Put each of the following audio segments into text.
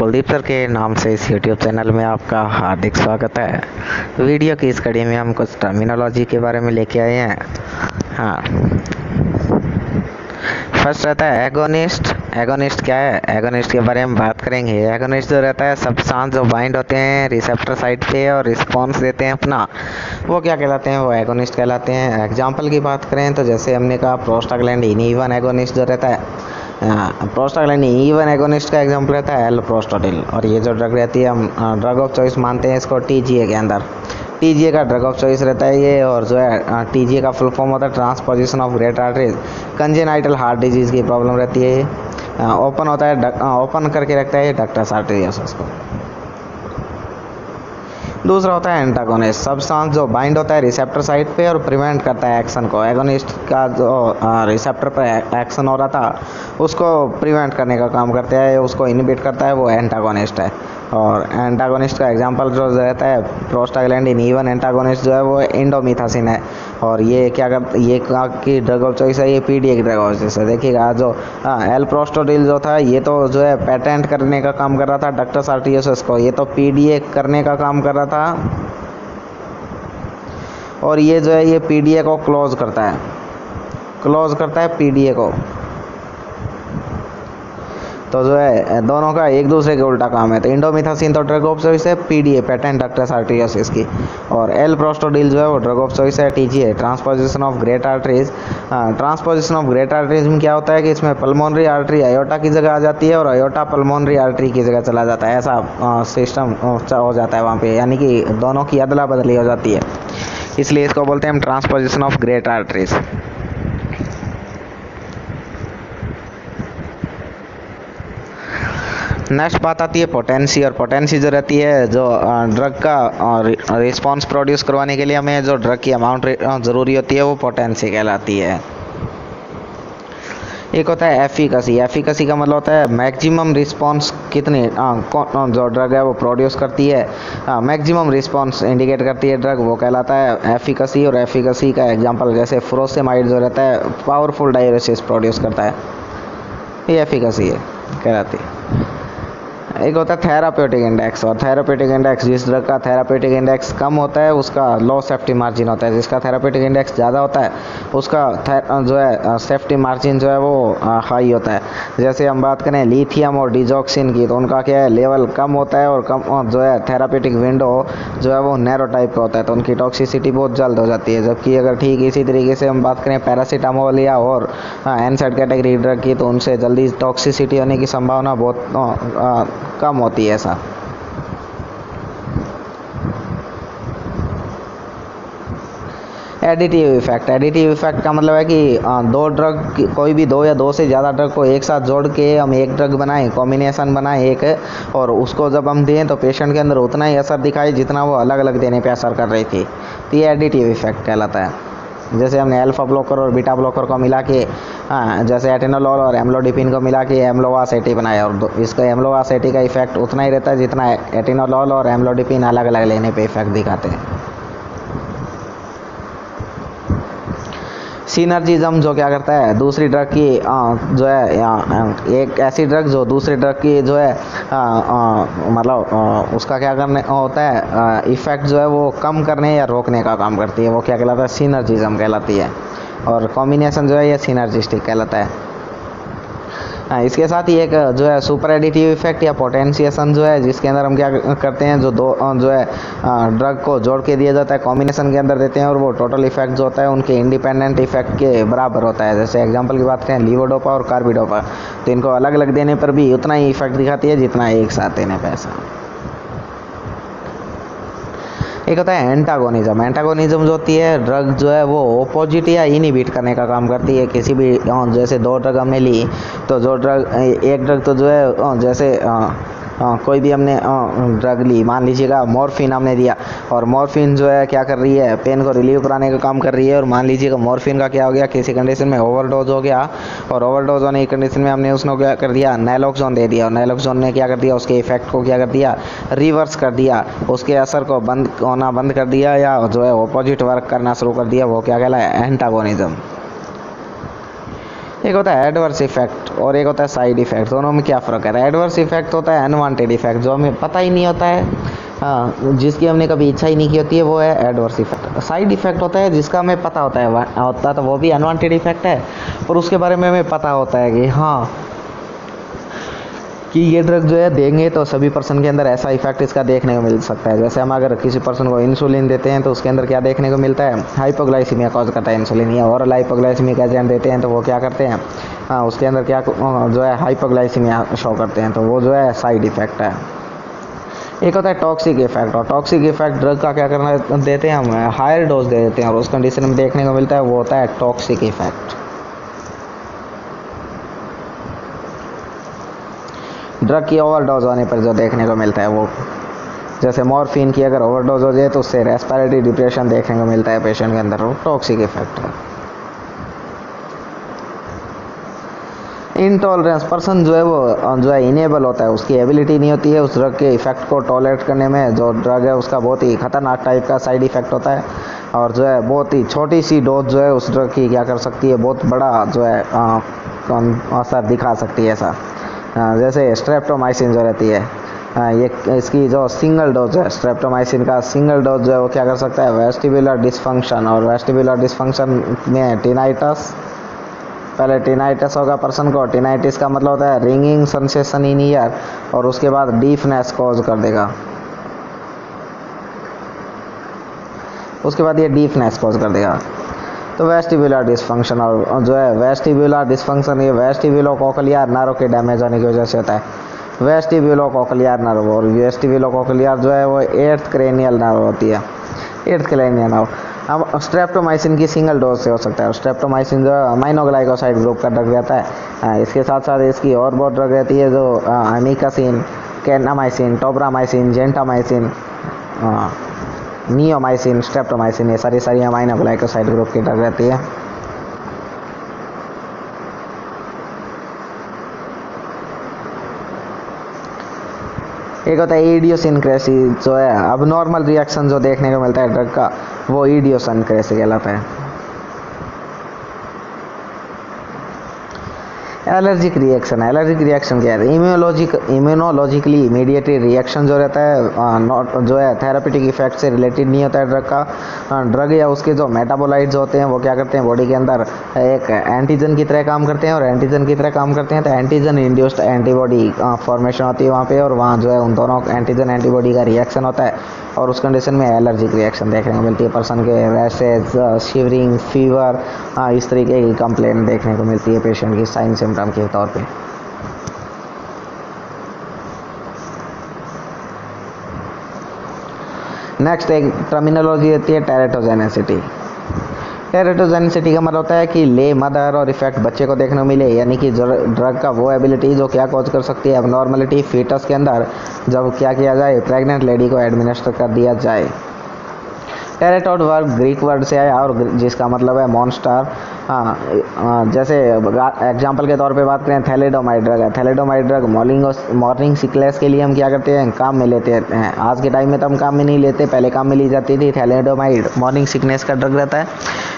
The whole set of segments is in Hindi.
कुलदीप सर के नाम से इस यूट्यूब चैनल में आपका हार्दिक स्वागत है। वीडियो की इस कड़ी में हम कुछ टर्मिनोलॉजी के बारे में लेके आए हैं। हाँ, फर्स्ट रहता है एगोनिस्ट। एगोनिस्ट क्या है? एगोनिस्ट के बारे में बात करेंगे। एगोनिस्ट जो रहता है सब्सटेंस जो बाइंड होते हैं रिसेप्टर साइड पे और रिस्पॉन्स देते हैं अपना, वो क्या कहलाते हैं? वो एगोनिस्ट कहलाते हैं। एग्जाम्पल की बात करें तो जैसे हमने कहा प्रोस्टाग्लैंडिन E1 एगोनिस्ट जो रहता है, प्रोस्टाग्लैंडिन E1 एगोनिस्ट का एग्जाम्पल रहता है एल प्रोस्टाडिल। और ये जो ड्रग रहती है हम ड्रग ऑफ चॉइस मानते हैं इसको TGA के अंदर। TGA का ड्रग ऑफ चॉइस रहता है ये। और जो है TGA का फुल फॉर्म होता है transposition of great arteries. Congenital heart disease की प्रॉब्लम रहती है ये। ओपन होता है, ओपन करके रखता है ये डक्टस आर्टेरियोसिस को। दूसरा होता है एंटागोनिस्ट। सब्सटेंस जो बाइंड होता है रिसेप्टर साइड पे और प्रिवेंट करता है एक्शन को। एगोनिस्ट का जो रिसेप्टर पर एक्शन हो रहा था उसको प्रिवेंट करने का काम करता है, उसको इनहिबिट करता है, वो एंटागोनिस्ट है। और एंटागोनिस्ट का एग्जांपल जो रहता है प्रोस्टाग्लैंडिन E1 एंटागोनिस्ट जो है वो इंडोमिथासिन है। और ये क्या कर ये की ड्रग ऑफ चॉइस है, ये PDA की ड्रग ऑफ चॉइस है। देखिएगा जो एल प्रोस्टाडिल जो था ये तो जो है पेटेंट करने का काम कर रहा था डक्टस आर्टेरियोसिस को, ये तो PDA करने का काम कर रहा था। और ये जो है ये PDA को क्लोज करता है PDA को। तो जो है दोनों का एक दूसरे के उल्टा काम है। तो इंडोमिथासिन तो ड्रग ऑफ चॉइस है PDA पेटेंट डक्टस आर्टेरियोसिस की, और एल प्रोस्टाडिल जो है वो ड्रग ऑफ चॉइस है TGA transposition of great arteries. Transposition of great arteries में क्या होता है कि इसमें पल्मोनरी आर्टरी अयोटा की जगह आ जाती है और अयोटा पल्मोनरी आर्टरी की जगह चला जाता है। ऐसा सिस्टम हो जाता है वहाँ पे, यानी कि दोनों की अदला बदली हो जाती है, इसलिए इसको बोलते हैं हम transposition of great arteries. Next बात आती है पोटेंसी। और पोटेंसी जो रहती है जो ड्रग का रिस्पांस प्रोड्यूस करवाने के लिए हमें जो ड्रग की अमाउंट ज़रूरी होती है वो पोटेंसी कहलाती है। एक होता है एफिकेसी। एफिकेसी का मतलब होता है मैक्सिमम रिस्पांस कितनी जो ड्रग है वो प्रोड्यूस करती है, मैक्सिमम रिस्पांस इंडिकेट करती है ड्रग, वो कहलाता है एफिकेसी। और एफिकेसी का एग्जांपल जैसे फ्रोसेमाइड जो रहता है पावरफुल डायरेसिस प्रोड्यूस करता है, ये एफिकेसी है कहलाती है। एक होता है थेराप्यूटिक इंडेक्स। और थेराप्यूटिक इंडेक्स जिस ड्रग का थेराप्यूटिक इंडेक्स कम होता है उसका लो सेफ्टी मार्जिन होता है, जिसका थेराप्यूटिक इंडेक्स ज़्यादा होता है उसका जो है सेफ्टी मार्जिन जो है वो हाई होता है। जैसे हम बात करें लिथियम और डिजॉक्सिन की, तो उनका क्या है लेवल कम होता है और कम जो है थेराप्यूटिक विंडो जो है वो नैरो टाइप का होता है, तो उनकी टॉक्सिसिटी बहुत जल्द हो जाती है। जबकि अगर ठीक इसी तरीके से हम बात करें पैरासीटामोल या और NSAID कैटेगरी ड्रग की, तो उनसे जल्दी टॉक्सिसिटी होने की संभावना बहुत कम होती है। ऐसा एडिटिव इफेक्ट। एडिटिव इफेक्ट का मतलब है कि दो ड्रग, कोई भी दो या दो से ज़्यादा ड्रग को एक साथ जोड़ के हम एक ड्रग बनाएं, कॉम्बिनेशन बनाएं एक, और उसको जब हम दें तो पेशेंट के अंदर उतना ही असर दिखाए जितना वो अलग अलग देने पे असर कर रही थी, तो ये एडिटिव इफेक्ट कहलाता है। जैसे हमने अल्फा ब्लॉकर और बीटा ब्लॉकर को मिला के जैसे एटेनोलॉल और एम्लोडिपिन को मिला के एम्लोवासेटी बनाया, और इसका एम्लोवासेटी का इफेक्ट उतना ही रहता है जितना एटेनोलॉल और एम्लोडिपिन अलग अलग लेने पे इफेक्ट दिखाते हैं। सिनर्जिज्म जो क्या करता है दूसरी ड्रग की जो है एक ऐसी ड्रग जो दूसरी ड्रग की जो है मतलब उसका क्या करने होता है इफेक्ट जो है वो कम करने या रोकने का काम करती है, वो क्या कहलाता है सिनर्जिज्म कहलाती है। और कॉम्बिनेशन जो है ये सिनर्जिस्टिक कहलाता है। इसके साथ ही एक जो है सुपर एडिटिव इफेक्ट या पोटेंशिएशन जो है, जिसके अंदर हम क्या करते हैं जो जो है ड्रग को जोड़ के दिया जाता है कॉम्बिनेशन के अंदर देते हैं, और वो टोटल इफेक्ट जो होता है उनके इंडिपेंडेंट इफेक्ट के बराबर होता है। जैसे एग्जांपल की बात करें लीवोडोपा और कार्बिडोपा, तो इनको अलग अलग देने पर भी उतना ही इफेक्ट दिखाती है जितना एक साथ देने पर। ऐसा एक होता है एंटागोनिज्म। एंटागोनिज्म जो होती है ड्रग जो है वो ऑपोजिट या इनहिबिट करने का काम करती है। किसी भी जैसे दो ड्रग हमने ली, तो जो ड्रग एक ड्रग तो जो है जैसे कोई भी हमने ड्रग ली, मान लीजिएगा मॉर्फिन हमने दिया, और मॉर्फिन जो है क्या कर रही है पेन को रिलीव कराने का काम कर रही है। और मान लीजिएगा मॉर्फिन का क्या हो गया किसी कंडीशन में ओवरडोज हो गया, और ओवरडोज होने की कंडीशन में हमने उसने क्या कर दिया नैलोक्सोन दे दिया, और नैलोक्सोन ने क्या कर दिया उसके इफेक्ट को क्या कर दिया रिवर्स कर दिया, उसके असर को होना बंद कर दिया या जो है ऑपोजिट वर्क करना शुरू कर दिया, वो क्या कहलाया एंटागोनिज्म। एक होता है एडवर्स इफेक्ट और एक होता है साइड इफेक्ट। दोनों में क्या फ़र्क है? एडवर्स इफेक्ट होता है अनवांटेड इफेक्ट, जो हमें पता ही नहीं होता है, हाँ, जिसकी हमने कभी इच्छा ही नहीं की होती है, वो है एडवर्स इफेक्ट। साइड इफेक्ट होता है जिसका हमें पता होता है तो वो भी अनवांटेड इफेक्ट है, और उसके बारे में हमें पता होता है कि हाँ, कि ये ड्रग जो है देंगे तो सभी पर्सन के अंदर ऐसा इफेक्ट इसका देखने को मिल सकता है। जैसे हम अगर किसी पर्सन को इंसुलिन देते हैं तो उसके अंदर क्या देखने को मिलता है? हाइपोग्लाइसीमिया कॉज करता है इंसुलिन, या ओरल हाइपोग्लाइसीमिक एजेंट देते हैं तो वो क्या करते हैं, हाँ, उसके अंदर क्या जो है हाइपोग्लाइसीमिया शो करते हैं, तो वो जो है साइड इफेक्ट है। एक होता है टॉक्सिक इफेक्ट, और टॉक्सिक इफेक्ट ड्रग का क्या करना देते हैं हम, हायर डोज दे देते हैं और उस कंडीशन में देखने को मिलता है, वो होता है टॉक्सिक इफेक्ट। ड्रग की ओवरडोज होने पर जो देखने को मिलता है वो, जैसे मॉर्फिन की अगर ओवरडोज हो जाए तो उससे रेस्पिरेटरी डिप्रेशन देखने को मिलता है पेशेंट के अंदर, वो टॉक्सिक इफेक्ट है। इंटॉलरेंस, पर्सन जो है वो जो है इनेबल होता है, उसकी एबिलिटी नहीं होती है उस ड्रग के इफेक्ट को टॉलरेट करने में। जो ड्रग है उसका बहुत ही खतरनाक टाइप का साइड इफेक्ट होता है, और जो है बहुत ही छोटी सी डोज जो है उस ड्रग की क्या कर सकती है, बहुत बड़ा जो है असर दिखा सकती है ऐसा। जैसे स्ट्रेप्टोमाइसिन जो रहती है, ये इसकी जो सिंगल डोज है, स्ट्रेप्टोमाइसिन का सिंगल डोज जो है वो क्या कर सकता है, वेस्टिबुलर डिसफंक्शन, और वेस्टिबुलर डिसफंक्शन में टिनाइटस, पहले टिनाइटस होगा पर्सन को, टिनाइटिस का मतलब होता है रिंगिंग सेंसेशन इन ईयर, और उसके बाद डीफनेस कॉज कर देगा, उसके बाद ये डीफनेस कॉज कर देगा। तो वेस्टिबुलर डिसफंक्शन, और जो है वेस्टिबुलर डिसफंक्शन ये वेस्टिबुलोकोक्लियर नर्व के डैमेज होने की वजह से होता है, वेस्टिबुलोकोक्लियर नर्व। और वेस्टिबुलोकोक्लियर जो है वो 8th क्रेनियल नर्व होती है, 8th क्रेनियल नर्व। अब स्ट्रेप्टोमाइसिन की सिंगल डोज से हो सकता है। स्ट्रेप्टोमाइसिन जो अमाइनोग्लाइकोसाइड ग्रुप का ड्रग रहता है, इसके साथ साथ इसकी और बहुत ड्रग रहती है, जो amikacin, kanamycin, tobramycin, gentamicin, neomycin, streptomycin, ये सारी अमाइनोग्लाइकोसाइड ग्रुप की ड्रग रहती है। एक होता है इडियोसिनक्रेसी, जो है अब नॉर्मल रिएक्शन जो देखने को मिलता है ड्रग का, वो इडियोसिनक्रेसी कहलाता है। एलर्जिक रिएक्शन, एलर्जिक रिएक्शन क्या है? इम्यूनोलॉजिकली मीडिएटेड रिएक्शन जो रहता है, नॉट जो है थेरापेटिक इफेक्ट से रिलेटेड नहीं होता है ड्रग का। ड्रग या उसके जो मेटाबोलाइट्स होते हैं वो क्या करते हैं, बॉडी के अंदर एक एंटीजन की तरह काम करते हैं, और एंटीजन की तरह काम करते हैं तो एंटीजन इंड्यूस्ड एंटीबॉडी फॉर्मेशन होती है वहाँ पे, और वहाँ जो है उन दोनों एंटीजन एंटीबॉडी का रिएक्शन होता है, और उस कंडीशन में एलर्जिक रिएक्शन देखने को मिलती है। पर्सन के रैशेज, शिवरिंग, फीवर, इस तरीके की कंप्लेंट देखने को मिलती है पेशेंट की साइन सिम्टम के तौर पे। नेक्स्ट एक टर्मिनोलॉजी होती है टेरेटोजेनेसिटी। टेरेटोजेनेसिटी का मतलब होता है कि ले मदर और इफेक्ट बच्चे को देखने को मिले, यानी कि ड्रग का वो एबिलिटी जो क्या कॉज कर सकती है एबनॉर्मलिटी फीटस के अंदर, जब क्या किया जाए, प्रेग्नेंट लेडी को एडमिनिस्टर कर दिया जाए। टेरेटोड वर्ड ग्रीक वर्ड से आया, और जिसका मतलब है मॉन्स्टर। जैसे एग्जांपल के तौर पे बात करें, थैलेडोमाइड ड्रग है। थैलेडोमाइड ड्रग मॉर्निंग सिकनेस के लिए हम क्या करते हैं, काम में लेते हैं। आज के टाइम में तो हम काम में नहीं लेते, पहले काम में ली जाती थी। थैलेडोमाइड मॉर्निंग सिकनेस का ड्रग रहता है,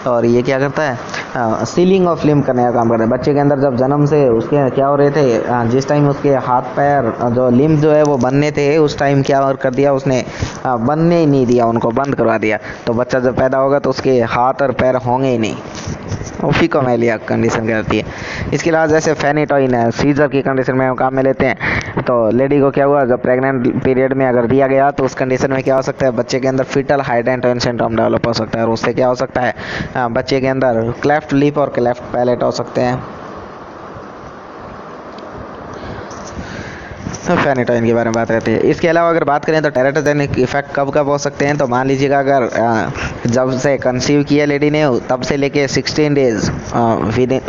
और ये क्या करता है, सीलिंग ऑफ लिम्ब करने का काम करता है। बच्चे के अंदर जब जन्म से उसके क्या हो रहे थे, जिस टाइम उसके हाथ पैर जो लिम्ब जो है वो बनने थे, उस टाइम क्या कर दिया उसने, बनने ही नहीं दिया, उनको बंद करवा दिया। तो बच्चा जब पैदा होगा तो उसके हाथ और पैर होंगे ही नहीं, वो फिकोमेलिया कंडीशन कहती है। इसके अलावा जैसे फेनिटोइन है, सीजर की कंडीशन में हम काम में लेते हैं। तो लेडी को क्या हुआ, जब प्रेग्नेंट पीरियड में अगर दिया गया तो उस कंडीशन में क्या हो सकता है, बच्चे के अंदर फीटल हाइडेंटोइन सिंड्रोम डेवलप हो सकता है, और उससे क्या हो सकता है, बच्चे के अंदर क्लेफ्ट लिप और क्लेफ्ट पैलेट हो सकते हैं। फेनिटोइन के बारे में बात करते हैं। इसके अलावा अगर बात करें तो टेरेटोजेनिक इफेक्ट कब कब हो सकते हैं, तो मान लीजिएगा अगर जब से कंसीव किया लेडी ने तब से लेके 16 डेज विद इन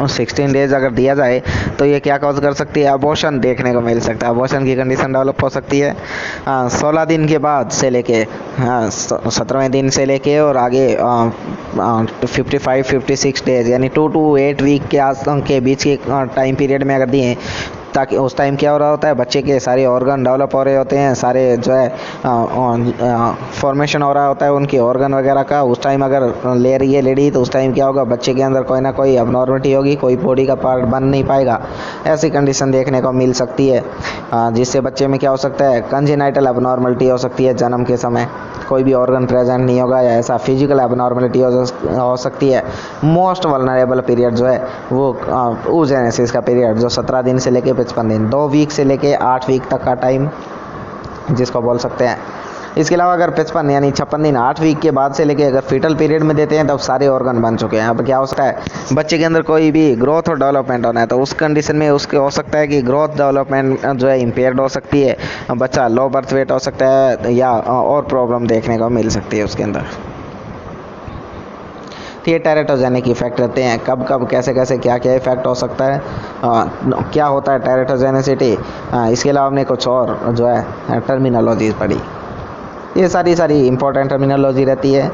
16 डेज अगर दिया जाए तो ये क्या कॉज कर सकती है, अबॉर्शन देखने को मिल सकता है। अबॉर्शन की कंडीशन डेवलप हो सकती है 16 दिन के बाद से लेके 17वें दिन से लेके और आगे 55-56 डेज यानी 2 to 8 वीक के बीच के टाइम पीरियड में अगर दिए ताकि उस टाइम क्या हो रहा होता है, बच्चे के सारे ऑर्गन डेवलप हो रहे होते हैं, सारे जो है फॉर्मेशन हो रहा होता है उनके ऑर्गन वगैरह का। उस टाइम अगर ले रही है लेडी तो उस टाइम क्या होगा, बच्चे के अंदर कोई ना कोई अबनॉर्मलिटी होगी, कोई बॉडी का पार्ट बन नहीं पाएगा। ऐसी कंडीशन देखने को मिल सकती है, जिससे बच्चे में क्या हो सकता है, कंजेनाइटल अबनॉर्मलिटी हो सकती है। जन्म के समय कोई भी ऑर्गन प्रेजेंट नहीं होगा, या ऐसा फिजिकल अबनॉर्मलिटी हो सकती है। मोस्ट वल्नरेबल पीरियड जो है वो oogenesis का पीरियड, जो 17 दिन से लेके 55 दिन, 2 वीक से लेके 8 वीक तक का टाइम जिसको बोल सकते हैं। इसके अलावा अगर 55 यानी 56 दिन 8 वीक के बाद से लेके अगर फीटल पीरियड में देते हैं तब सारे ऑर्गन बन चुके हैं। अब क्या हो सकता है, बच्चे के अंदर कोई भी ग्रोथ और डेवलपमेंट होना है तो उस कंडीशन में उसके हो सकता है कि ग्रोथ डेवलपमेंट जो है इम्पेयर्ड हो सकती है, बच्चा लो बर्थ वेट हो सकता है, या और प्रॉब्लम देखने को मिल सकती है उसके अंदर। तो ये टेरेटोजेनिक इफेक्ट रहते हैं, कब कब कैसे कैसे क्या क्या इफेक्ट हो सकता है, क्या होता है टेरेटोजेनिसिटी। इसके अलावा हमने कुछ और जो है टर्मिनोलॉजीज पढ़ी, ये सारी इंपॉर्टेंट टर्मिनोलॉजी रहती है।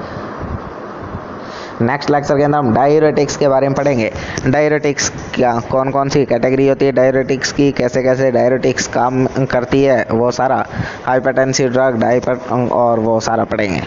नेक्स्ट लेक्चर के अंदर हम डाययूरेटिक्स के बारे में पढ़ेंगे। डाययूरेटिक्स क्या, कौन कौन सी कैटेगरी होती है डाययूरेटिक्स की, कैसे कैसे डाययूरेटिक्स काम करती है, वो सारा हाइपरटेंसिव ड्रग, डाइपर और वो सारा पढ़ेंगे।